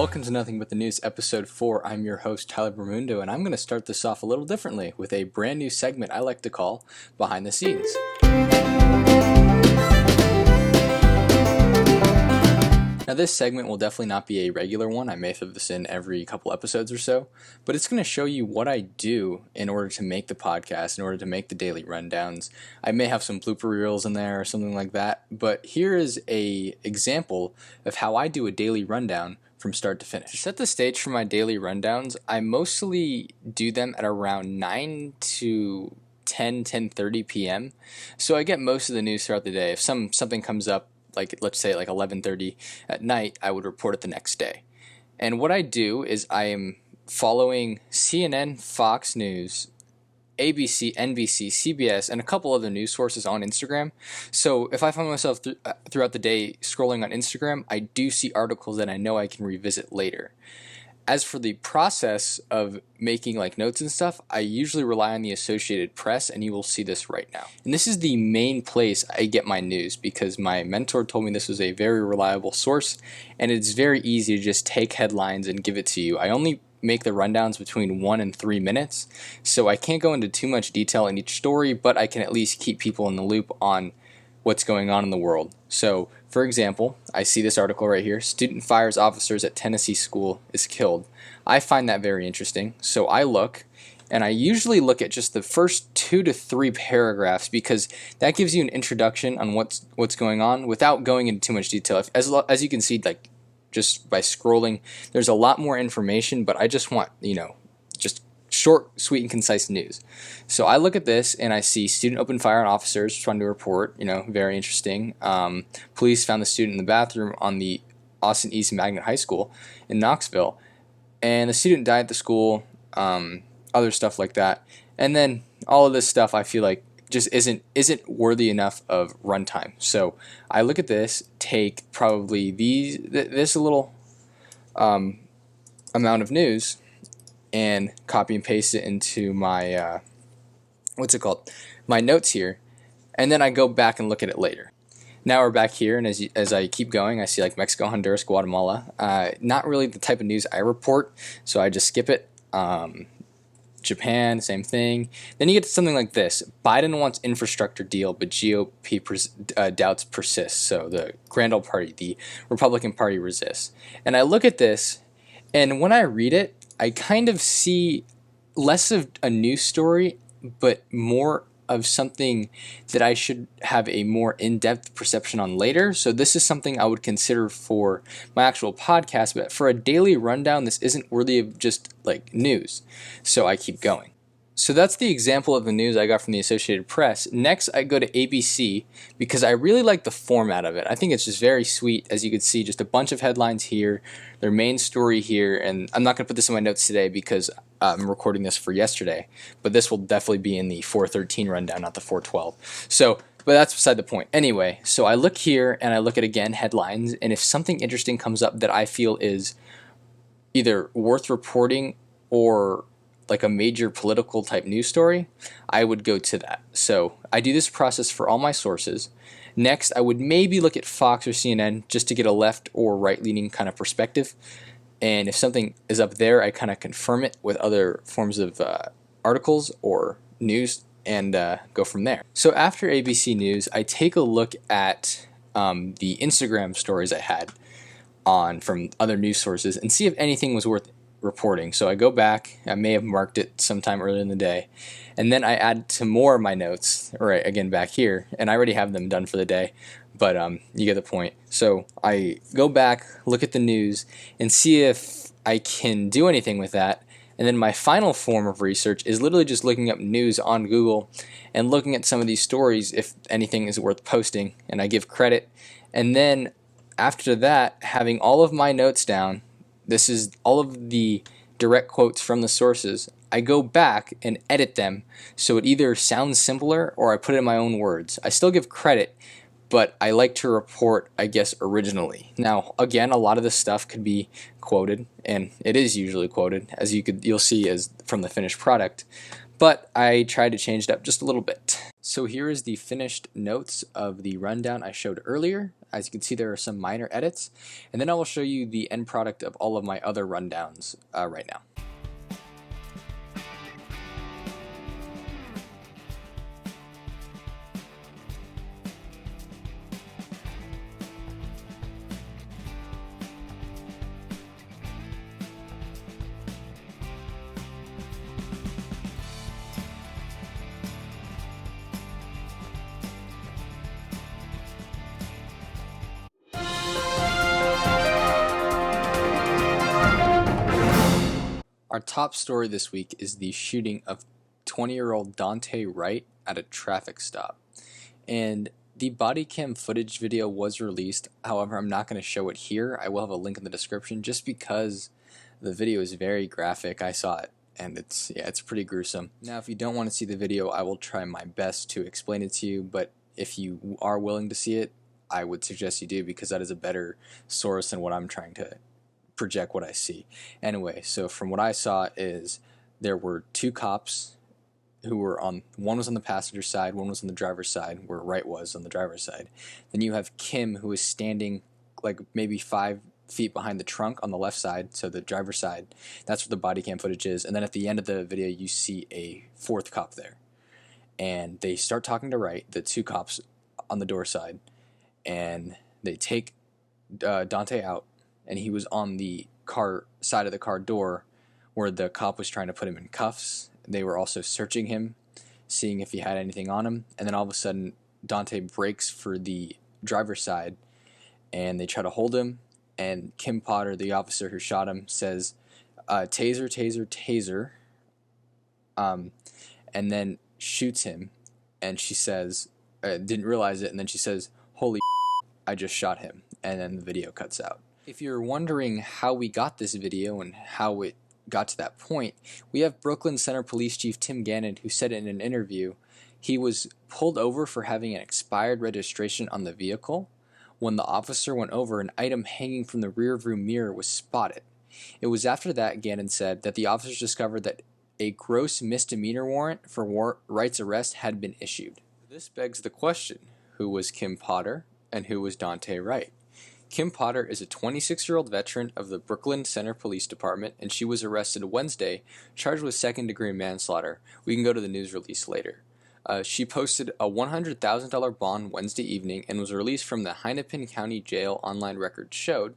Welcome to Nothing But the News, Episode 4. I'm your host, Tyler Bermundo, and I'm going to start this off a little differently with a brand new segment I like to call Behind the Scenes. Now, this segment will definitely not be a regular one. I may throw this in every couple episodes or so, but it's going to show you what I do in order to make the podcast, in order to make the daily rundowns. I may have some blooper reels in there or something like that, but here is an example of how I do a daily rundown from start to finish. To set the stage for my daily rundowns, I mostly do them at around 9 to 10:30 p.m. So I get most of the news throughout the day. If something comes up, like let's say like 11:30 at night, I would report it the next day. And what I do is I am following CNN, Fox News, ABC, NBC, CBS, and a couple other news sources on Instagram. So if I find myself throughout the day scrolling on Instagram, I do see articles that I know I can revisit later. As for the process of making like notes and stuff, I usually rely on the Associated Press, and you will see this right now. And this is the main place I get my news because my mentor told me this was a very reliable source, and it's very easy to just take headlines and give it to you. I only make the rundowns between 1 and 3 minutes, so I can't go into too much detail in each story, but I can at least keep people in the loop on what's going on in the world. So, for example, I see this article right here, student fires officers at Tennessee school is killed. I find that very interesting, so I look, and I usually look at just the first 2 to 3 paragraphs because that gives you an introduction on what's going on without going into too much detail. As you can see, like just by scrolling, there's a lot more information, but I just want, just short, sweet, and concise news. So I look at this and I see student opened fire on officers, responded to report, very interesting. Police found the student in the bathroom on the Austin East Magnet High School in Knoxville, and the student died at the school, other stuff like that. And then all of this stuff I feel like just isn't worthy enough of runtime. So I look at this, take probably this little amount of news, and copy and paste it into my my notes here, and then I go back and look at it later. Now we're back here, and as I keep going, I see like Mexico, Honduras, Guatemala. Not really the type of news I report, so I just skip it. Japan, same thing. Then you get to something like this. Biden wants infrastructure deal, but GOP doubts persist. So the Grand Old Party, the Republican Party resists. And I look at this, and when I read it, I kind of see less of a news story, but more of something that I should have a more in-depth perception on later. So this is something I would consider for my actual podcast, but for a daily rundown, this isn't worthy of just like news. So I keep going. So that's the example of the news I got from the Associated Press. Next, I go to ABC because I really like the format of it. I think it's just very sweet. As you can see, just a bunch of headlines here, their main story here, and I'm not going to put this in my notes today because I'm recording this for yesterday, but this will definitely be in the 413 rundown, not the 412. So, but that's beside the point. Anyway, so I look here and I look at, again, headlines, and if something interesting comes up that I feel is either worth reporting or like a major political type news story, I would go to that. So I do this process for all my sources. Next, I would maybe look at Fox or CNN just to get a left or right-leaning kind of perspective. And if something is up there, I kind of confirm it with other forms of articles or news and go from there. So after ABC News, I take a look at the Instagram stories I had from other news sources and see if anything was worth reporting. So I go back, I may have marked it sometime earlier in the day, and then I add to more of my notes, right, again back here, and I already have them done for the day, but you get the point. So I go back, look at the news, and see if I can do anything with that, and then my final form of research is literally just looking up news on Google and looking at some of these stories if anything is worth posting, and I give credit, and then after that, having all of my notes down, this is all of the direct quotes from the sources, I go back and edit them so it either sounds simpler or I put it in my own words. I still give credit, but I like to report, I guess, originally. Now, again, a lot of this stuff could be quoted, and it is usually quoted, as you'll see as from the finished product. but I tried to change it up just a little bit. So here is the finished notes of the rundown I showed earlier. As you can see, there are some minor edits, and then I will show you the end product of all of my other rundowns right now. Our top story this week is the shooting of 20-year-old Daunte Wright at a traffic stop. And the body cam footage video was released. However, I'm not going to show it here. I will have a link in the description just because the video is very graphic. I saw it and it's pretty gruesome. Now, if you don't want to see the video, I will try my best to explain it to you, but if you are willing to see it, I would suggest you do, because that is a better source than what I'm trying to project what I see. Anyway, so from what I saw is there were two cops who were one was on the passenger side, one was on the driver's side, where Wright was on the driver's side. Then you have Kim, who is standing like maybe 5 feet behind the trunk on the left side, so the driver's side. That's what the body cam footage is. And then at the end of the video, you see a fourth cop there. And they start talking to Wright, the two cops on the door side, and they take Daunte out, and he was on the car side of the car door where the cop was trying to put him in cuffs. They were also searching him, seeing if he had anything on him, and then all of a sudden Daunte breaks for the driver's side, and they try to hold him, and Kim Potter, the officer who shot him, says, taser, taser, taser, and then shoots him, and she says, didn't realize it, and then she says, holy I just shot him, and then the video cuts out. If you're wondering how we got this video and how it got to that point, we have Brooklyn Center Police Chief Tim Gannon, who said in an interview he was pulled over for having an expired registration on the vehicle. When the officer went over, an item hanging from the rearview mirror was spotted. It was after that, Gannon said, that the officers discovered that a gross misdemeanor warrant for Wright's arrest had been issued. This begs the question, who was Kim Potter and who was Daunte Wright? Kim Potter is a 26-year-old veteran of the Brooklyn Center Police Department, and she was arrested Wednesday, charged with second-degree manslaughter. We can go to the news release later. She posted a $100,000 bond Wednesday evening and was released from the Hennepin County Jail, online records showed.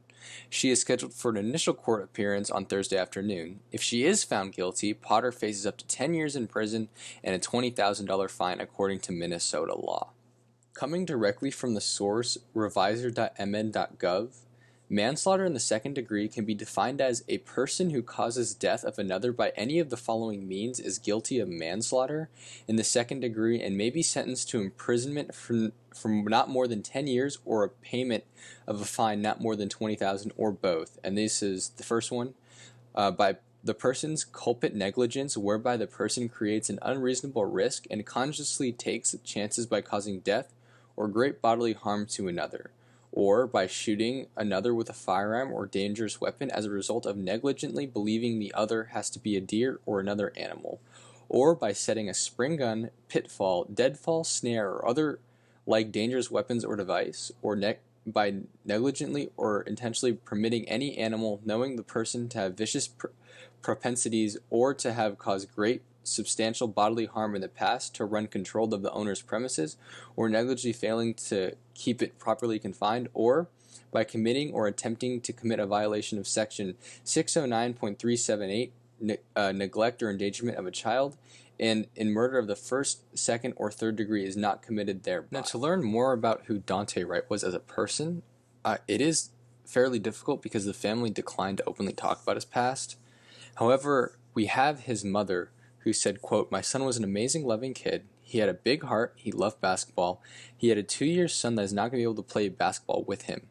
She is scheduled for an initial court appearance on Thursday afternoon. If she is found guilty, Potter faces up to 10 years in prison and a $20,000 fine according to Minnesota law. Coming directly from the source, revisor.mn.gov, manslaughter in the second degree can be defined as a person who causes death of another by any of the following means is guilty of manslaughter in the second degree and may be sentenced to imprisonment from not more than 10 years or a payment of a fine not more than $20,000 or both. And this is the first one, by the person's culprit negligence, whereby the person creates an unreasonable risk and consciously takes chances by causing death or great bodily harm to another, or by shooting another with a firearm or dangerous weapon as a result of negligently believing the other has to be a deer or another animal, or by setting a spring gun, pitfall, deadfall, snare, or other like dangerous weapons or device, or by negligently or intentionally permitting any animal knowing the person to have vicious propensities or to have caused great substantial bodily harm in the past to run control of the owner's premises, or negligently failing to keep it properly confined, or by committing or attempting to commit a violation of section 609.378, neglect or endangerment of a child, and in murder of the first, second, or third degree is not committed thereby. Now, to learn more about who Daunte Wright was as a person, it is fairly difficult because the family declined to openly talk about his past. However, we have his mother, who said, quote, "My son was an amazing, loving kid. He had a big heart. He loved basketball. He had a 2-year son that is not going to be able to play basketball with him.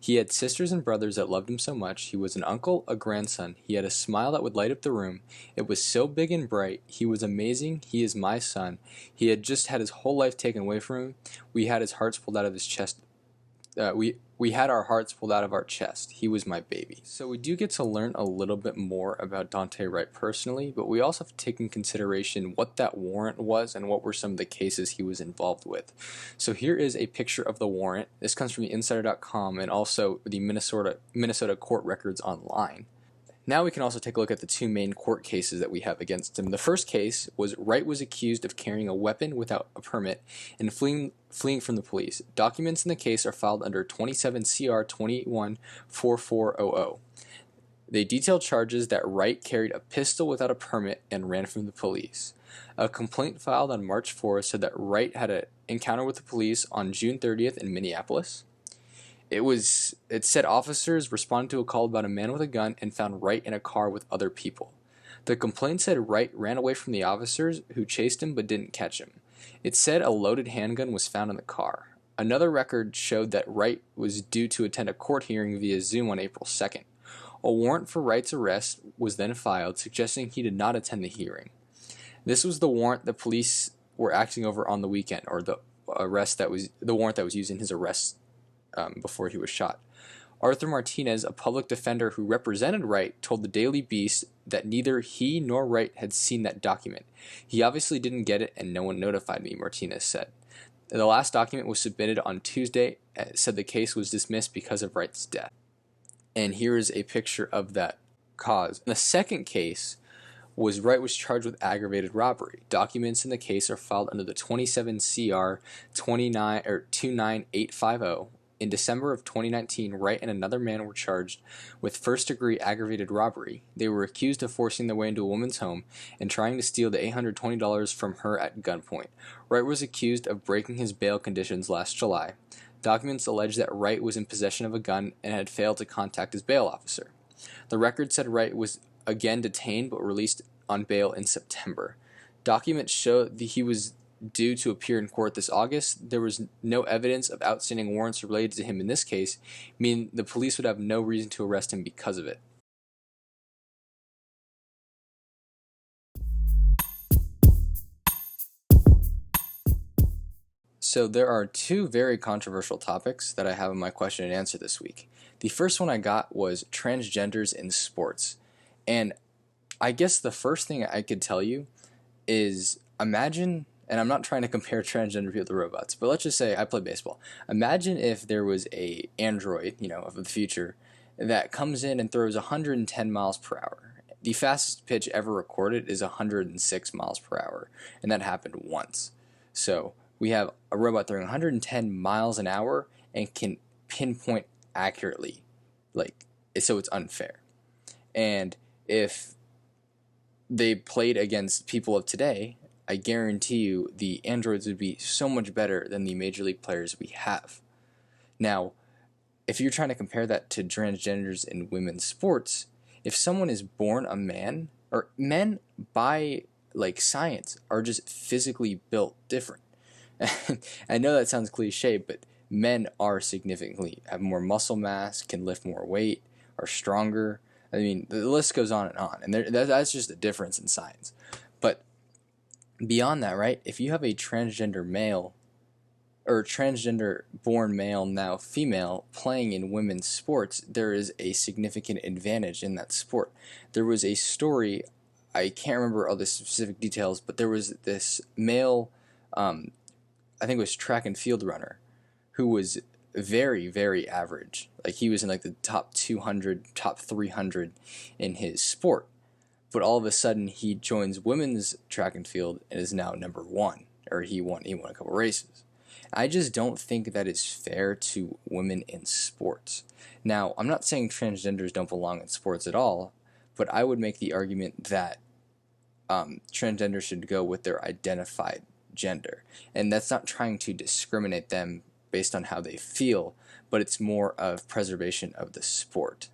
He had sisters and brothers that loved him so much. He was an uncle, a grandson. He had a smile that would light up the room. It was so big and bright. He was amazing. He is my son. He had just had his whole life taken away from him. We had his hearts pulled out of his chest. We had our hearts pulled out of our chest. He was my baby. So we do get to learn a little bit more about Daunte Wright personally, but we also have to take in consideration what that warrant was and what were some of the cases he was involved with. So here is a picture of the warrant. This comes from the insider.com and also the Minnesota court records online. Now we can also take a look at the two main court cases that we have against him. The first case was Wright was accused of carrying a weapon without a permit and fleeing from the police. Documents in the case are filed under 27 CR 214400. They detail charges that Wright carried a pistol without a permit and ran from the police. A complaint filed on March 4th said that Wright had an encounter with the police on June 30th in Minneapolis. It said officers responded to a call about a man with a gun and found Wright in a car with other people. The complaint said Wright ran away from the officers who chased him but didn't catch him. It said a loaded handgun was found in the car. Another record showed that Wright was due to attend a court hearing via Zoom on April 2nd. A warrant for Wright's arrest was then filed, suggesting he did not attend the hearing. This was the warrant the police were acting over on the weekend, or the warrant that was used in his arrest before he was shot. Arthur Martinez, a public defender who represented Wright, told the Daily Beast that neither he nor Wright had seen that document. He obviously didn't get it and no one notified me, Martinez said. The last document was submitted on Tuesday. It said the case was dismissed because of Wright's death. And here is a picture of that cause. The second case was Wright was charged with aggravated robbery. Documents in the case are filed under the 27 CR 29850. In December of 2019, Wright and another man were charged with first-degree aggravated robbery. They were accused of forcing their way into a woman's home and trying to steal the $820 from her at gunpoint. Wright was accused of breaking his bail conditions last July. Documents allege that Wright was in possession of a gun and had failed to contact his bail officer. The record said Wright was again detained but released on bail in September. Documents show that he was due to appear in court this August. There was no evidence of outstanding warrants related to him in this case, meaning the police would have no reason to arrest him because of it. So there are two very controversial topics that I have in my question and answer this week. The first one I got was transgenders in sports. And I guess the first thing I could tell you is imagine, and I'm not trying to compare transgender people to robots, but let's just say I play baseball. Imagine if there was a android, of the future, that comes in and throws 110 miles per hour. The fastest pitch ever recorded is 106 miles per hour, and that happened once. So we have a robot throwing 110 miles an hour and can pinpoint accurately, so it's unfair. And if they played against people of today, I guarantee you the androids would be so much better than the major league players we have. Now, if you're trying to compare that to transgenders in women's sports, if someone is born a man, or men by science are just physically built different. I know that sounds cliche, but men are have more muscle mass, can lift more weight, are stronger. I mean, the list goes on, and that's just a difference in science. But beyond that, right, if you have a transgender male, or transgender born male, now female, playing in women's sports, there is a significant advantage in that sport. There was a story, I can't remember all the specific details, but there was this male, I think it was track and field runner, who was very, very average. He was in the top 200, top 300 in his sport. But all of a sudden he joins women's track and field and is now number one, or he won a couple races. I just don't think that is fair to women in sports. Now, I'm not saying transgenders don't belong in sports at all, but I would make the argument that transgender should go with their identified gender. And that's not trying to discriminate them based on how they feel, but it's more of preservation of the sport.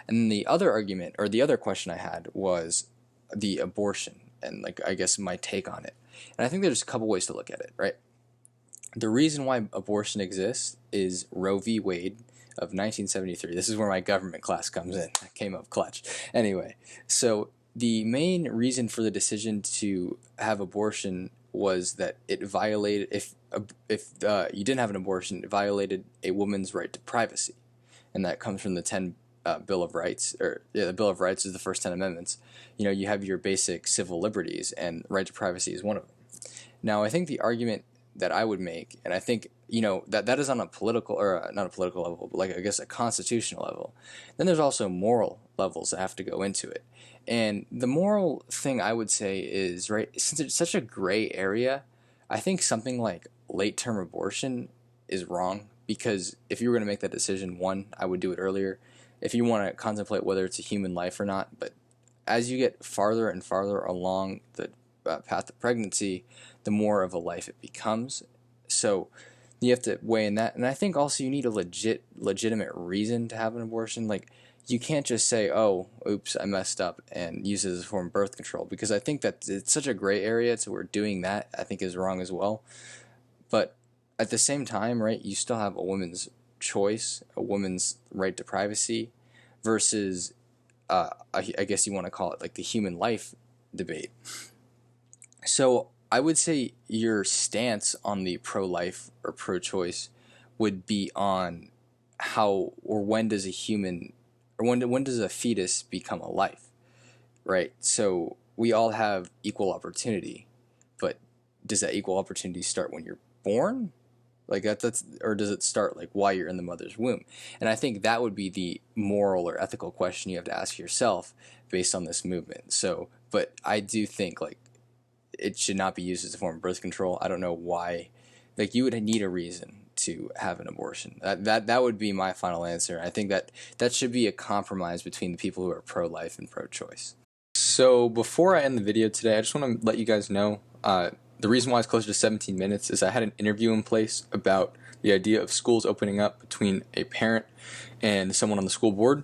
And then the other argument, or the other question I had, was the abortion, and I guess my take on it. And I think there's a couple ways to look at it, right? The reason why abortion exists is Roe v. Wade of 1973. This is where my government class comes in. I came up clutch. Anyway, so the main reason for the decision to have abortion was that it violated, if you didn't have an abortion, it violated a woman's right to privacy, and that comes from the 10 Bill of Rights, or yeah, the Bill of Rights is the first 10 amendments. You have your basic civil liberties, and right to privacy is one of them. Now, I think the argument that I would make, and I think that is on a political, or not a political level, but like I guess a constitutional level. Then there's also moral levels that have to go into it. And the moral thing I would say is, right, since it's such a gray area, I think something like late-term abortion is wrong, because if you were going to make that decision, one, I would do it earlier if you want to contemplate whether it's a human life or not. But as you get farther and farther along the path of pregnancy, the more of a life it becomes. So you have to weigh in that. And I think also you need a legitimate reason to have an abortion. Like, you can't just say, oh, oops, I messed up, and use it as a form of birth control, because I think that it's such a gray area, so we're doing that, I think, is wrong as well. But at the same time, right, you still have a woman's choice, a woman's right to privacy, versus, I guess you want to call it like the human life debate. So I would say your stance on the pro-life or pro-choice would be on how or when does a human, or when does a fetus become a life, right? So we all have equal opportunity, but does that equal opportunity start when you're born? Like that's, or does it start like while you're in the mother's womb? And I think that would be the moral or ethical question you have to ask yourself based on this movement. So, but I do think like it should not be used as a form of birth control. I don't know why. Like, you would need a reason to have an abortion. That would be my final answer. I think that should be a compromise between the people who are pro-life and pro-choice. So before I end the video today, I just want to let you guys know the reason why it's closer to 17 minutes is I had an interview in place about the idea of schools opening up between a parent and someone on the school board,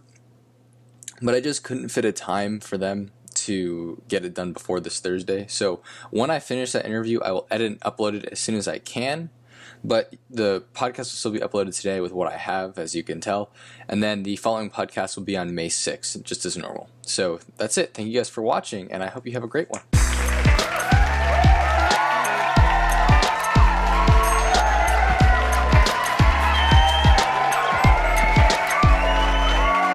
but I just couldn't fit a time for them to get it done before this Thursday. So when I finish that interview, I will edit and upload it as soon as I can, but the podcast will still be uploaded today with what I have, as you can tell, and then the following podcast will be on May 6th, just as normal. So that's it. Thank you guys for watching, and I hope you have a great one.